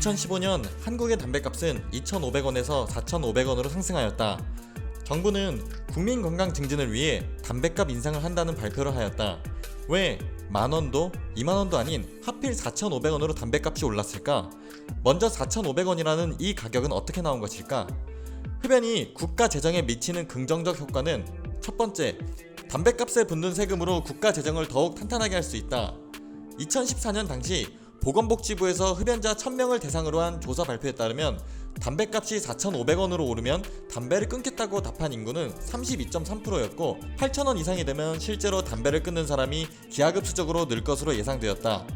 2015년 한국의 담배값은 2,500원에서 4,500원으로 상승하였다. 정부는 국민 건강 증진을 위해 담배값 인상을 한다는 발표를 하였다. 왜 만원도 2만원도 아닌 하필 4,500원으로 담배값이 올랐을까? 먼저 4,500원이라는 이 가격은 어떻게 나온 것일까? 흡연이 국가 재정에 미치는 긍정적 효과는 첫 번째, 담배값에 붙는 세금으로 국가 재정을 더욱 탄탄하게 할 수 있다. 2014년 당시 보건복지부에서 흡연자 1000명을 대상으로 한 조사 발표에 따르면 담배값이 4,500원으로 오르면 담배를 끊겠다고 답한 인구는 32.3%였고 8,000원 이상이 되면 실제로 담배를 끊는 사람이 기하급수적으로 늘 것으로 예상되었다.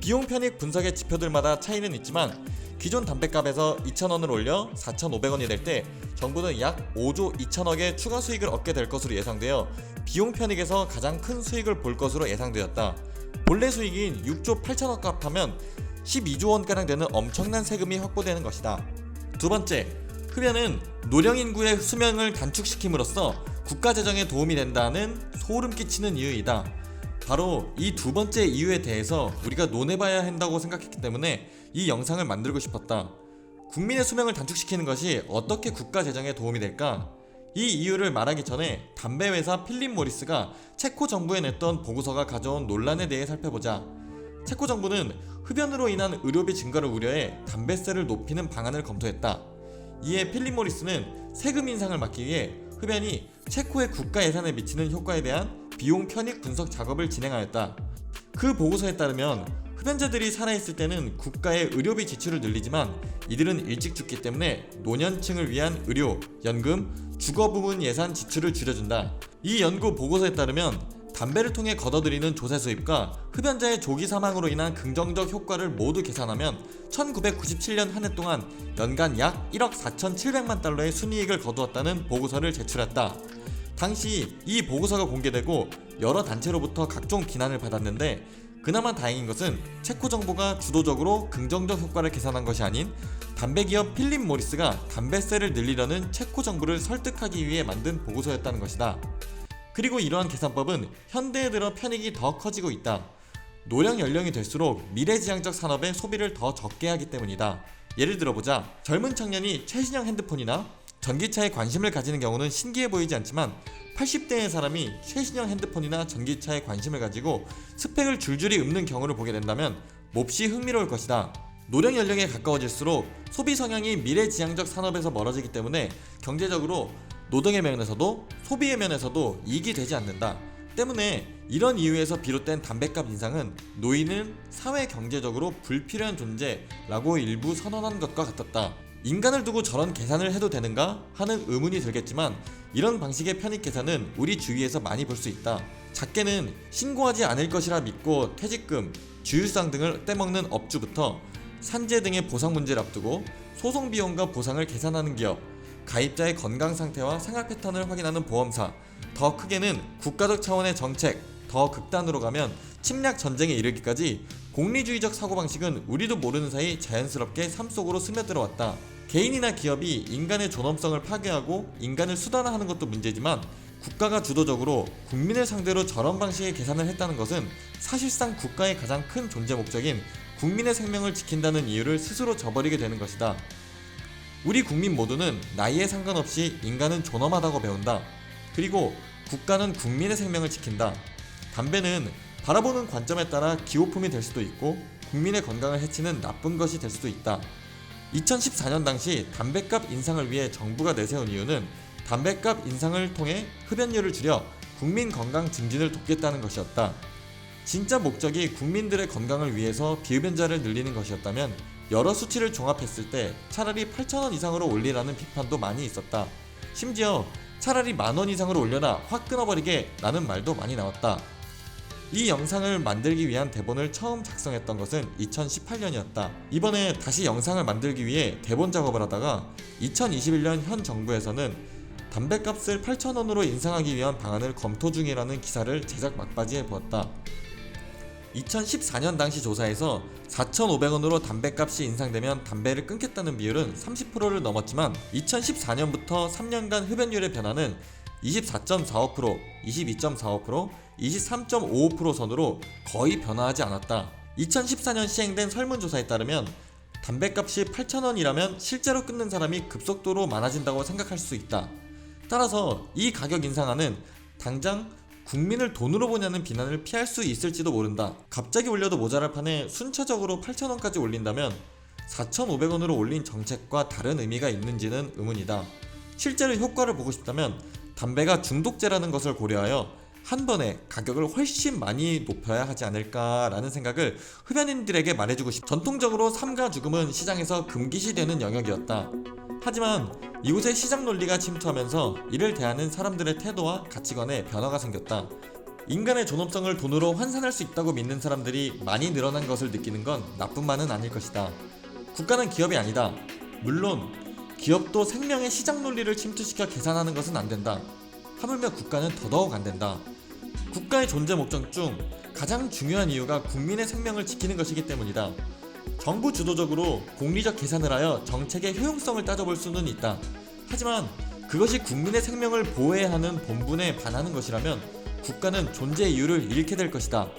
비용 편익 분석의 지표들마다 차이는 있지만 기존 담배값에서 2,000원을 올려 4,500원이 될 때 정부는 약 5조 2천억의 추가 수익을 얻게 될 것으로 예상되어 비용 편익에서 가장 큰 수익을 볼 것으로 예상되었다. 본래 수익인 6조 8천억과 합하면 12조 원가량 되는 엄청난 세금이 확보되는 것이다. 두 번째, 흡연은 노령 인구의 수명을 단축시킴으로써 국가 재정에 도움이 된다는 소름 끼치는 이유이다. 바로 이 두 번째 이유에 대해서 우리가 논해봐야 한다고 생각했기 때문에 이 영상을 만들고 싶었다. 국민의 수명을 단축시키는 것이 어떻게 국가 재정에 도움이 될까? 이 이유를 말하기 전에 담배 회사 필립 모리스가 체코 정부에 냈던 보고서가 가져온 논란에 대해 살펴보자. 체코 정부는 흡연으로 인한 의료비 증가를 우려해 담배세를 높이는 방안을 검토했다. 이에 필립 모리스는 세금 인상을 막기 위해 흡연이 체코의 국가 예산에 미치는 효과에 대한 비용 편익 분석 작업을 진행하였다. 그 보고서에 따르면 흡연자들이 살아있을 때는 국가의 의료비 지출을 늘리지만 이들은 일찍 죽기 때문에 노년층을 위한 의료, 연금, 주거 부문 예산 지출을 줄여준다. 이 연구 보고서에 따르면 담배를 통해 걷어들이는 조세 수입과 흡연자의 조기 사망으로 인한 긍정적 효과를 모두 계산하면 1997년 한 해 동안 연간 약 1억 4,700만 달러의 순이익을 거두었다는 보고서를 제출했다. 당시 이 보고서가 공개되고 여러 단체로부터 각종 비난을 받았는데 그나마 다행인 것은 체코 정부가 주도적으로 긍정적 효과를 계산한 것이 아닌 담배 기업 필립 모리스가 담배세를 늘리려는 체코 정부를 설득하기 위해 만든 보고서였다는 것이다. 그리고 이러한 계산법은 현대에 들어 편익이 더 커지고 있다. 노령 연령이 될수록 미래지향적 산업에 소비를 더 적게 하기 때문이다. 예를 들어보자. 젊은 청년이 최신형 핸드폰이나 전기차에 관심을 가지는 경우는 신기해 보이지 않지만 80대의 사람이 최신형 핸드폰이나 전기차에 관심을 가지고 스펙을 줄줄이 읊는 경우를 보게 된다면 몹시 흥미로울 것이다. 노령 연령에 가까워질수록 소비 성향이 미래지향적 산업에서 멀어지기 때문에 경제적으로 노동의 면에서도 소비의 면에서도 이익이 되지 않는다. 때문에 이런 이유에서 비롯된 담배값 인상은 노인은 사회 경제적으로 불필요한 존재라고 일부 선언한 것과 같았다. 인간을 두고 저런 계산을 해도 되는가 하는 의문이 들겠지만 이런 방식의 편익 계산은 우리 주위에서 많이 볼 수 있다. 작게는 신고하지 않을 것이라 믿고 퇴직금, 주유상 등을 떼먹는 업주부터 산재 등의 보상 문제를 앞두고 소송 비용과 보상을 계산하는 기업, 가입자의 건강 상태와 생활 패턴을 확인하는 보험사, 더 크게는 국가적 차원의 정책, 더 극단으로 가면 침략 전쟁에 이르기까지 공리주의적 사고방식은 우리도 모르는 사이 자연스럽게 삶 속으로 스며들어왔다. 개인이나 기업이 인간의 존엄성을 파괴하고 인간을 수단화하는 것도 문제지만 국가가 주도적으로 국민을 상대로 저런 방식의 계산을 했다는 것은 사실상 국가의 가장 큰 존재 목적인 국민의 생명을 지킨다는 이유를 스스로 저버리게 되는 것이다. 우리 국민 모두는 나이에 상관없이 인간은 존엄하다고 배운다. 그리고 국가는 국민의 생명을 지킨다. 담배는 바라보는 관점에 따라 기호품이 될 수도 있고 국민의 건강을 해치는 나쁜 것이 될 수도 있다. 2014년 당시 담배값 인상을 위해 정부가 내세운 이유는 담배값 인상을 통해 흡연료를 줄여 국민 건강 증진을 돕겠다는 것이었다. 진짜 목적이 국민들의 건강을 위해서 비흡연자를 늘리는 것이었다면 여러 수치를 종합했을 때 차라리 8,000원 이상으로 올리라는 비판도 많이 있었다. 심지어 차라리 만원 이상으로 올려라 확 끊어버리게 라는 말도 많이 나왔다. 이 영상을 만들기 위한 대본을 처음 작성했던 것은 2018년이었다. 이번에 다시 영상을 만들기 위해 대본 작업을 하다가 2021년 현 정부에서는 담배값을 8,000원으로 인상하기 위한 방안을 검토 중이라는 기사를 제작 막바지에 보았다. 2014년 당시 조사에서 4,500원으로 담배값이 인상되면 담배를 끊겠다는 비율은 30%를 넘었지만 2014년부터 3년간 흡연율의 변화는 24.45%, 22.45%, 23.55% 선으로 거의 변화하지 않았다. 2014년 시행된 설문조사에 따르면 담배값이 8,000원이라면 실제로 끊는 사람이 급속도로 많아진다고 생각할 수 있다. 따라서 이 가격 인상안은 당장 국민을 돈으로 보냐는 비난을 피할 수 있을지도 모른다. 갑자기 올려도 모자랄 판에 순차적으로 8,000원까지 올린다면 4,500원으로 올린 정책과 다른 의미가 있는지는 의문이다. 실제로 효과를 보고 싶다면 담배가 중독제라는 것을 고려하여 한 번에 가격을 훨씬 많이 높여야 하지 않을까라는 생각을 흡연인들에게 말해주고 싶다. 전통적으로 삼가 죽음은 시장에서 금기시되는 영역이었다. 하지만 이곳에 시장 논리가 침투하면서 이를 대하는 사람들의 태도와 가치관에 변화가 생겼다. 인간의 존엄성을 돈으로 환산할 수 있다고 믿는 사람들이 많이 늘어난 것을 느끼는 건 나뿐만은 아닐 것이다. 국가는 기업이 아니다. 물론 기업도 생명의 시장 논리를 침투시켜 계산하는 것은 안 된다. 하물며 국가는 더더욱 안 된다. 국가의 존재 목적 중 가장 중요한 이유가 국민의 생명을 지키는 것이기 때문이다. 정부 주도적으로 공리적 계산을 하여 정책의 효용성을 따져볼 수는 있다. 하지만 그것이 국민의 생명을 보호해야 하는 본분에 반하는 것이라면 국가는 존재 이유를 잃게 될 것이다.